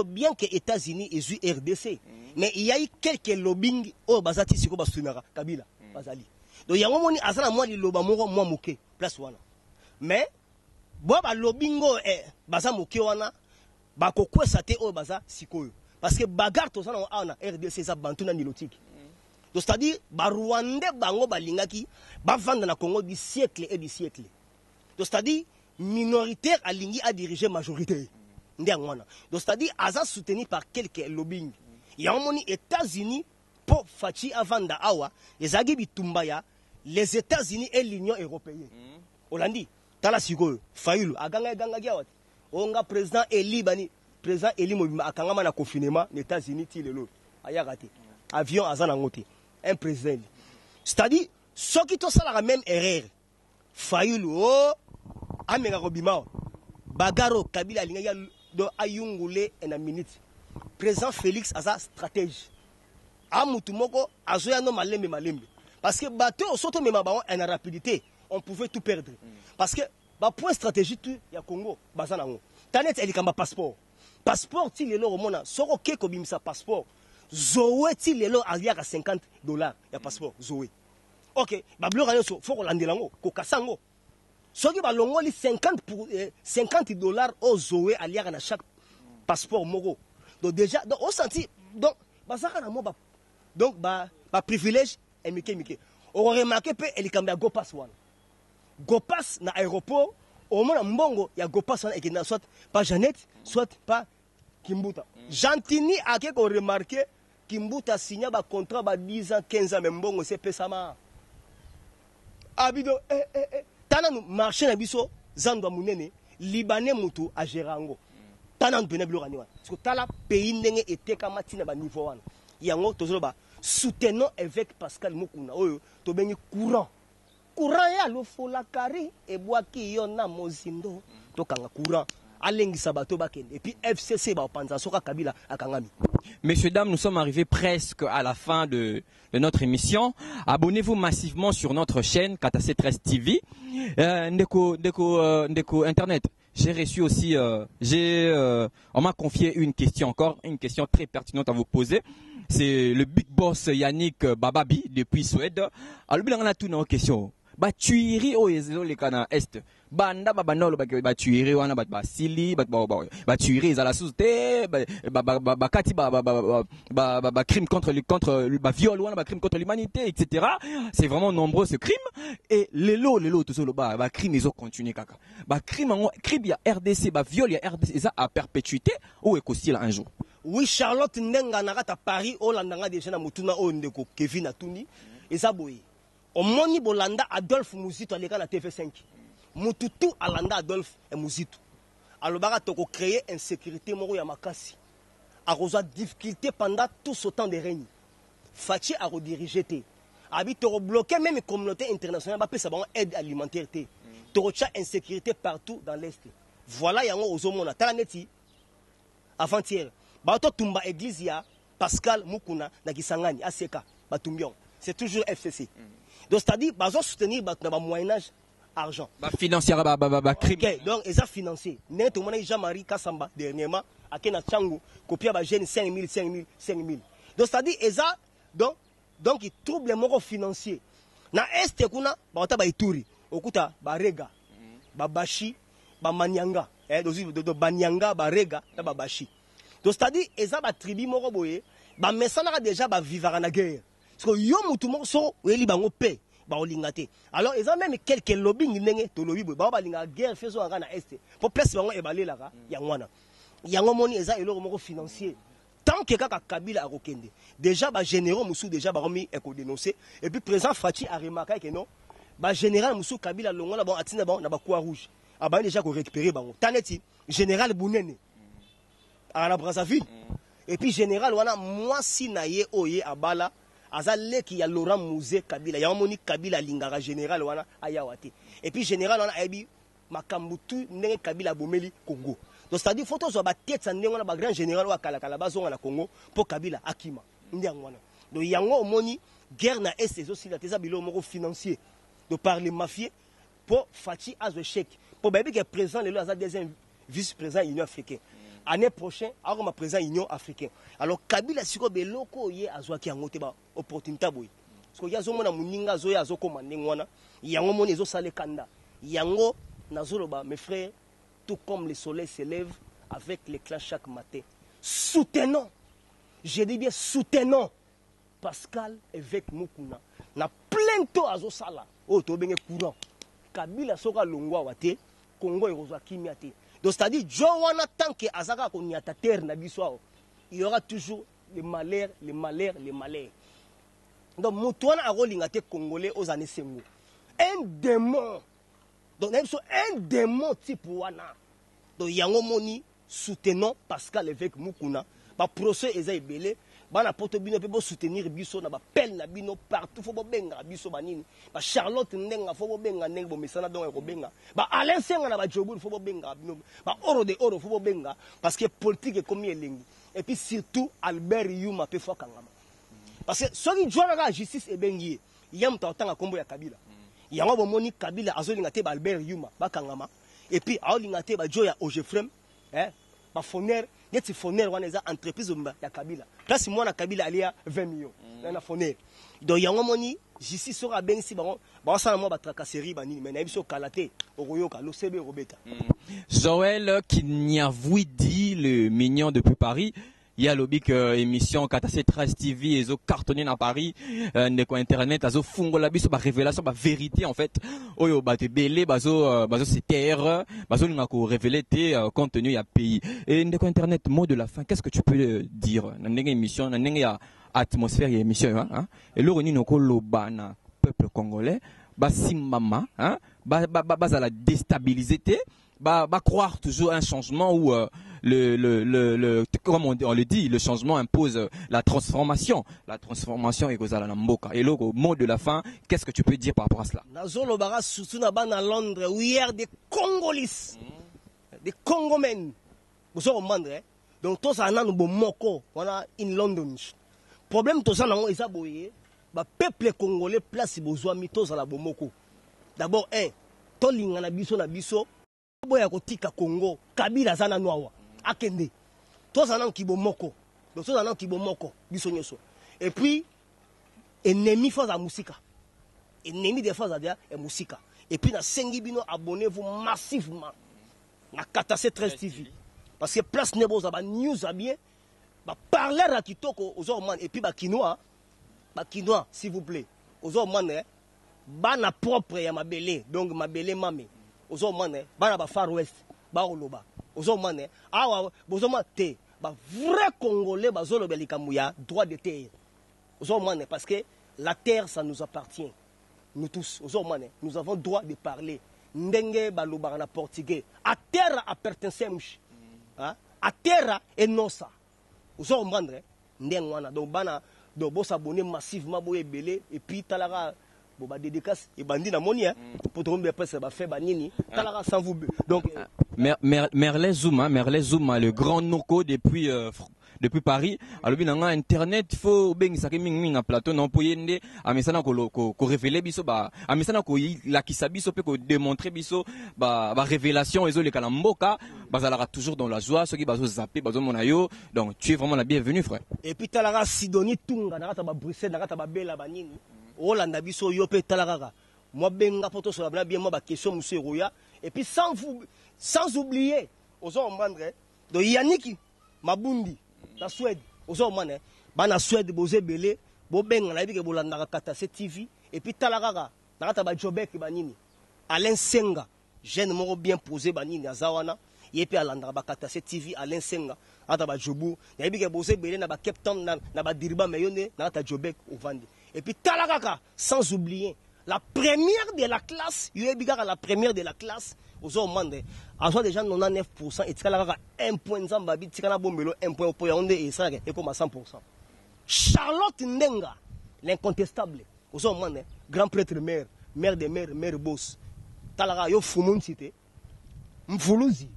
bien que États-Unis et RDC mais il y a eu quelques lobbying au bazati siko basunaka Kabila bazali donc yango moni azana moi li loba moko moi moke place wana mais bo ba lobbyingo baza moke wana ba kokwesa te o baza sikoyo parce que bagarre to sana na RDC za bantuna nilotiki donc c'est-à-dire ba Rwandais bango balingaki ba vendre na Congo du siècle et du siècle donc c'est-à-dire minoritaire alingi a diriger majorité donc c'est-à-dire aza soutenu par quelques lobbying yamoni États-Unis pour fachi avanda awa ezagi bitumbaya les États-Unis et l'Union européenne Hollandi tala sikoyo Fayulu aganga giawati onga président Eli Mobimba akangama na confinement les États-Unis ti lelo ayagate avion azana ngote un président c'est-à-dire ceux qui to sala la même erreur Fayulu amenga kobima bagaro Kabila linga do ayungule en minute président Félix aza stratégie amutu moko azoya no malembe parce que bateau soto mema ba en rapidité on pouvait tout perdre parce que ba point stratégique ya Congo bazana ngo tanet elikamba passeport ti lelo romona soko ke ko bimisa passeport zoé ti lelo aliaka $50 ya passeport zoé OK ba bloka nyonso faut ko landela ngo ko kasango soki ba longoli $50 au zoé aliaka na chaque passeport moko donc déjà donc on senti donc bazaka na mo ba donc ba privilège et mike on remarqué pe elikamba ya Gopass wana Gopass na aéroport au moins mbongo ya Gopass wana ekina soit pas Jeannette soit pas Kimbuta Gentini a que remarqué Kimbuta signé ba contrat ba 10 ans 15 ans mais mbongo c'est pesama abido tananu marché na biso zandwa munene libanais mutu a gerango tananu beneblo kani wana parce que tala pays ndenge eteka matina ba niveau wana yango tozoloba soutenons avec Pascal Mukuna oyo to bengi courant ya lofola kari e bwaki yo na mozindo to kanga courant alengi sabato bakende et puis FCC ba panza soka Kabila akangami. Messieurs, dames, nous sommes arrivés presque à la fin de notre émission. Abonnez-vous massivement sur notre chaîne KTC 13 TV. Ndeko Internet. J'ai reçu aussi, on m'a confié une question très pertinente à vous poser. C'est le big boss Yannick Bababi depuis Suède. Alors, il y a une question. Ba tuiri o ezelo le kana est banda babanolo ba tuiri wana ba sili ba tuiri za la société ba kati ba crime contre ba viol wana ba crime contre l'humanité etc. C'est vraiment nombreux ce crime et lelo tout solo ba crime ils ont continué kaka ba crime ya RDC ba viol ya RDC ça à perpétuité ou ekosila un jour. Oui Charlotte ndenga na kata Paris olandanga déjà na mutuna o ndeko Kevin Atuni eza boye omoni bolanda Adolphe Muzito aleka na TV5 mututu alanda Adolphe et Muzito alobaka toko créer insécurité moko ya makasi akozwa difficulté pendant tout ce temps de règne Fachi a redirigé te abi toko bloquer même communauté internationale ba pesa bango aide alimentaire te toko cha insécurité partout dans l'est voilà yango ozomona tala neti avant-hier ba to tumba église ya Pascal Mukuna na Kisangani ACK batumbion c'est toujours FCC. Donc c'est-à-dire bazo soutenir ba moyen-âge argent. Ba financier ba crime. OK, donc ils ont financé. Neto mona Jean-Marie Kassamba dernièrement à Kena Tchangu copia ba jeune 5000. Donc c'est-à-dire donc ils troublent les moraux financiers. Na est kuna ba ta ba Ituri, okuta ba Rega, ba Bashi, ba Manyanga, donc Banyanga ba Rega na ba Bashi. Donc c'est-à-dire ils ont ba tribu moko boye, ba mesana déjà ba vivre na guerre. Parce que yo mutu moko so eli bango pe ba olingate alors ils ont même quelques lobbying ndenge to lobby ba balinga guerre feso anga na est pour place bango ebalelaka yangwana yango moni eza eloko moko financier tant que kaka Kabila akokende déjà ba généraux musu déjà ba remis eko dénoncer et puis président Fachi a remarqué que non ba général Moussou Kabila longola bon atina bon na ba croix rouge aba déjà ko récupérer bango taneti général Bounene à la Brazzaville et puis général wana moi si na ye oye abala azale ki ya Laurent Mouzé Kabila ya moni Kabila lingara général wana ayawate et puis général wana ebi makambutu ndenge Kabila bomeli Congo donc c'est à dire photo so ba tête ndenge wana ba grand général wa kala kala bazonga na Congo pour Kabila akima ndenge wana donc yango moni guerre na est ces aussi la tesa bilo moko financier de par les mafieux pour Fati Azo Chek pour baby qui est présent le Aza deuxième vice-président Union africaine année prochaine alors ma président Union africaine alors Kabila siko beloko ye azwa ki yango te ba opportunité boy parce que yazo mona muninga zo ya zo komande ngwana yango mona ezo sale kanda yango nazoloba mes frères tout comme le soleil se lève avec l'éclat chaque matin soutenons je dis bien soutenons Pascal évêque Mukuna na plein to azo sala o to benge courant Kabila soka longwa wate Congo ekozwa kimia te donc c'est-à-dire Jowana tant que azaka ko nyata terre na biso il y aura toujours les malheurs donc mutuana arolinga te congolais aux années sengo un démon donc un démon type wana donc yango moni soutenons Pascal évêque Mukuna ba procès eza ebele bana poto bino pe bo soutenir biso na ba pel na bino partout fo bo benga biso banini ba Charlotte ndenga fo bo benga ndenge bo mesana donc ko benga ba Alain Senga na ba Joboul fo bo benga bino ba oro de oro fo bo benga parce que politique est comme elengi et puis surtout Albert Yuma pe fo kangama parce que soki jwana la justice e bengi yam ta tanga kombo ya Kabila yango bo moni Kabila azolinga te ba Albert Yuma ba kangama et puis aolinga te ba Joya Ojefrem ba Foner yeti Foner wana eza entreprise ya Kabila place moi na Kabila alia 20 millions na Foner donc yango moni justice sera ben si ba sala moi ba tracasserie ba nini mais na biso kalate okoyoka lo sebe robeta Joël Kinyavui dit le mignon depuis Paris. Il y a lobby que émission Katasse 13 TV et zo cartonné dans Paris ndeko internet azo fungo la biso ba révélation ba vérité en fait oyo ba te belé bazo c'est terre bazo linga ko révéler tes contenu ya pays et ndeko internet mot de la fin qu'est-ce que tu peux dire na ndenge émission na ndenge ya atmosphère ya émission hein et le roni noko loba na peuple congolais ba simbama hein ba za la déstabiliser te ba croire toujours un changement où comme on le dit, le changement impose la transformation est kozala na mboka. Et le mot de la fin, qu'est-ce que tu peux dire par rapport à cela? Nazolo bara surtout na bana Londres, we are des Congolais, des Congomens. Vous savez comprendre? Donc tous ça nan bo moko, wana in London. Problème tous ça nan eza boye, ba peuple congolais place besoin mi tous la bo moko. D'abord to linga na biso boya kotika Congo, Kabila zana noawa. Akende tous en kibomoko donc tous en kibomoko biso nyoso et puis ennemi face à musika ennemi des fois à dire et musika et puis na sengi bino abonnez-vous massivement na Katasse 13 TV parce que place nebo za ba news a bien ba parler à kitoko aux man et puis ba kinois s'il vous plaît aux man ba na propre ya mabele donc mabele mame aux man ba na ba Far West ba oloba ozomane awa bozoma te ba vrai congolais bazoloba likambo ya droit de terre ozomane parce que la terre ça nous appartient nous tous ozomane nous avons droit de parler ndenge baloba na portugais a terra appertencemos hein a terra et nossa ozomane ndenge wana donc bana donc bo s'abonner massivement bo ebele et puis talara bo ba dédicace et bandi na moni hein pour tomber après ba fait ba nini talara sans vous donc Merle Zouma, le grand noko depuis Paris. Alors bien internet faut ben ça que ming na plateau non pour yende amesana ko révéler biso ba amesana ko la kisabiso pe ko démontrer biso ba révélation ezo le kalamboka bazala toujours dans la joie ceux qui bazo zapper bazo monayo donc tu es vraiment la bienvenue frère. Et puis talara Sidonie Tunga na kata ba Bruxelles na kata ba bela banini Olanda biso yo pe talara moi benga poto sur la bien moi ba question monsieur Roya et puis sans oublier aux hommes de Yannick Mabundi la Suède aux hommes bana Suède bozé belé bo benga na bike bolanda Katasse TV et puis talara na kata ba Jobek banini Alain Senga jeune moko bien posé banini azawana yepe alanda ba Katasse TV Alain Senga ata ba Jobu na bike bozé belé na ba Cape Town na ba Diriba meyone na kata Jobek au Vandi et puis talara sans oublier la première de la classe, il y a la première de la classe, aux hommes, en soit déjà 99%, et tu as 1 point Zambabi, tu as 1 point pour Yaoundé, et ça, et comme à 100%. Charlotte Ndenga, l'incontestable, aux hommes, grand prêtre mère, mère des mères, mère boss, Talara, yo Foumoun cité, Mfoulouzi,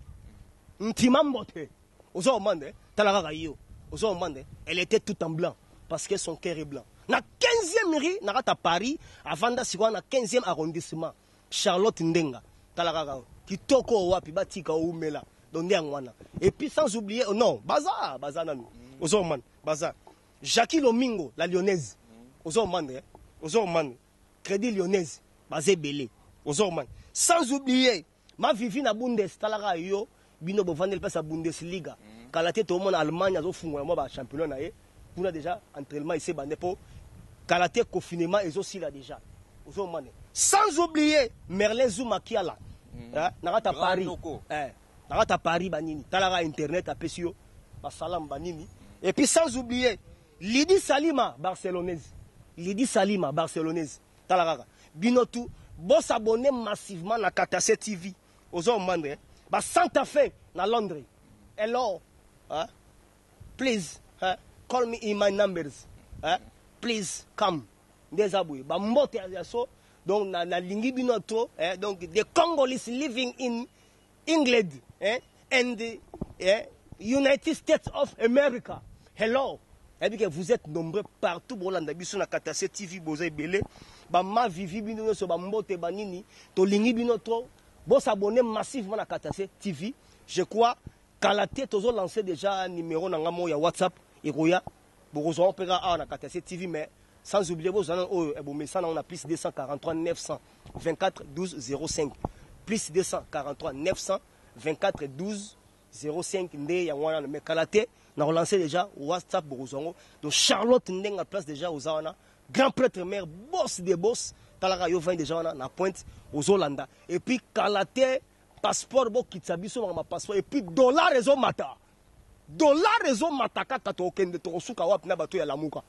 Mtimambote, aux hommes, Talara, yo, aux hommes, elle était toute en blanc, parce que son cœur est blanc. Na 15e rue, à Paris, avant d'assister na 15e arrondissement, Charlotte Ndenga, Talara, qui toko wapi batika oumela, donde angwana. Et puis sans oublier, non, Baza nanu, aux hommes, Baza. Jackie Lomingo, la lyonnaise, aux hommes, Crédit lyonnaise, Bazé Belé, aux hommes. Sans oublier, ma vivi na Bundes, Talara yo, bino bovandel passe à Bundesliga. Kalaté tout le monde en Allemagne, a fait un championnat naé. On a déjà entraînement ici, pour Kalaté confinement et aussi là déjà. Sans oublier Merlin Zoumakiala, Narata Paris, Narata Paris Banini, Talara Internet à Pessio, Salam Banini. Et puis sans oublier Lydie Salima, barcelonaise. Lydie Salima, barcelonaise. Talara. Binotu, bon s'abonner massivement à Katasse TV. Aux hommes, Santa Fe, na Londres. Hello, please, call me in my numbers. Please come. Desaboué. Mbote aso. Donc na lingi binoto. Donc the Congolese living in England and the United States of America. Hello. Et bien que vous êtes nombreux partout. Bolanda biso na Katasse TV boza belé. Ba ma vivi binoto so ba mbote banini. To lingi binoto. Bon s'abonner massivement à Katasse TV. Je crois Kalaté tozo lancé déjà un numéro dans ya WhatsApp et Roya. Bourgeois opéra à Katasse TV mais sans oublier vos on a plus 243 924 12 05 plus 243 924 12 05 ndé ya wana mais Kalaté n'a relancé déjà WhatsApp Bourgeois donc Charlotte Ndenga place déjà aux Awana grand prêtre mère boss des boss Talara yo vient déjà na pointe aux Hollanda et puis Kalaté passeport bo kitsabiso ma passeport et puis dollar réseau mata kaka to okende to suka wapi na bato ya lamuka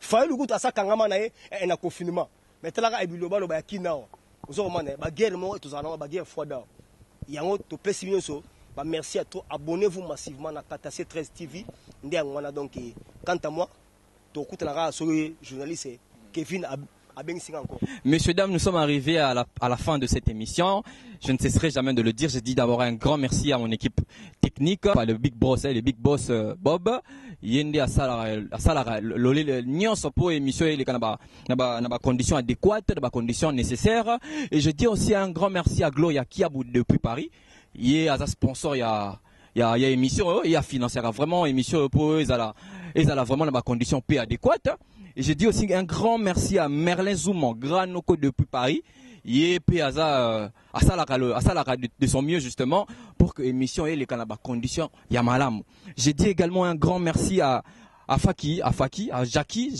fa lu kuta saka ngama na e na confinement mais talaka ebiloba lo ba kinao ozo mane ba guerre mo to zana ba guerre foda yango to pesi nyonso ba merci à toi abonnez-vous massivement na Katasse 13 TV ndi ngwana donc quant à moi to kuta na so journaliste Kevin Messieurs, dames, nous sommes arrivés à la fin de cette émission. Je ne cesserai jamais de le dire. Je dis d'abord un grand merci à mon équipe technique, le Big Boss Bob. Yende à Salara, nyonso pour émission et les conditions adéquates, les conditions nécessaires. Et je dis aussi un grand merci à Gloria Kiabou depuis Paris. Il y a un sponsor, il y a émission, il y a financière vraiment émission pour eux, ils ont vraiment les conditions plus adéquates. Et je dis aussi un grand merci à Merlin Zouman, grand noko depuis Paris. Il est à Salaka de son mieux justement pour que l'émission ait les conditions Yamalam. Je dis également un grand merci à Jackie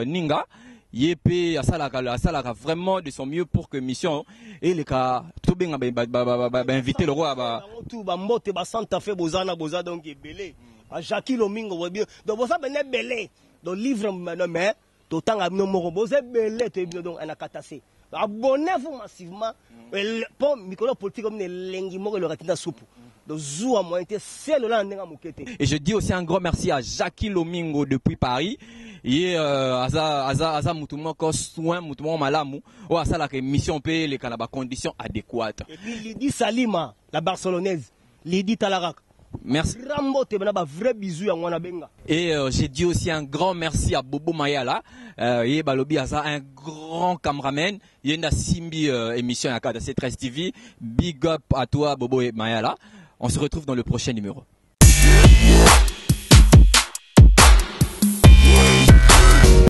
Ninga. Il est à Salaka vraiment de son mieux pour que l'émission ait les cas tout bien inviter le roi tout mbote ba Santa Fe bozana boza donc belé. Jackie Lomingo donc boza bené belé. Donc livre mais d'autant à nos morobos belé te donc en Katasse. Abonnez-vous massivement pour micro politique comme les lengimo le ratina soupe. Donc zou à moi était c'est le là ndenga mukete. Et je dis aussi un grand merci à Jackie Lomingo depuis Paris. Et aza mutumo ko soin mutumo malamu ou asa la mission paye les conditions adéquates. Et puis Lydie Salima la barcelonaise, Lydie Talarak. Merci. Et j'ai dit aussi un grand merci à Bobo Mayala. Il balobi asa un grand cameraman. Il y a une Simbi émission à Katasse 13 TV. Big up à toi Bobo Mayala. On se retrouve dans le prochain numéro.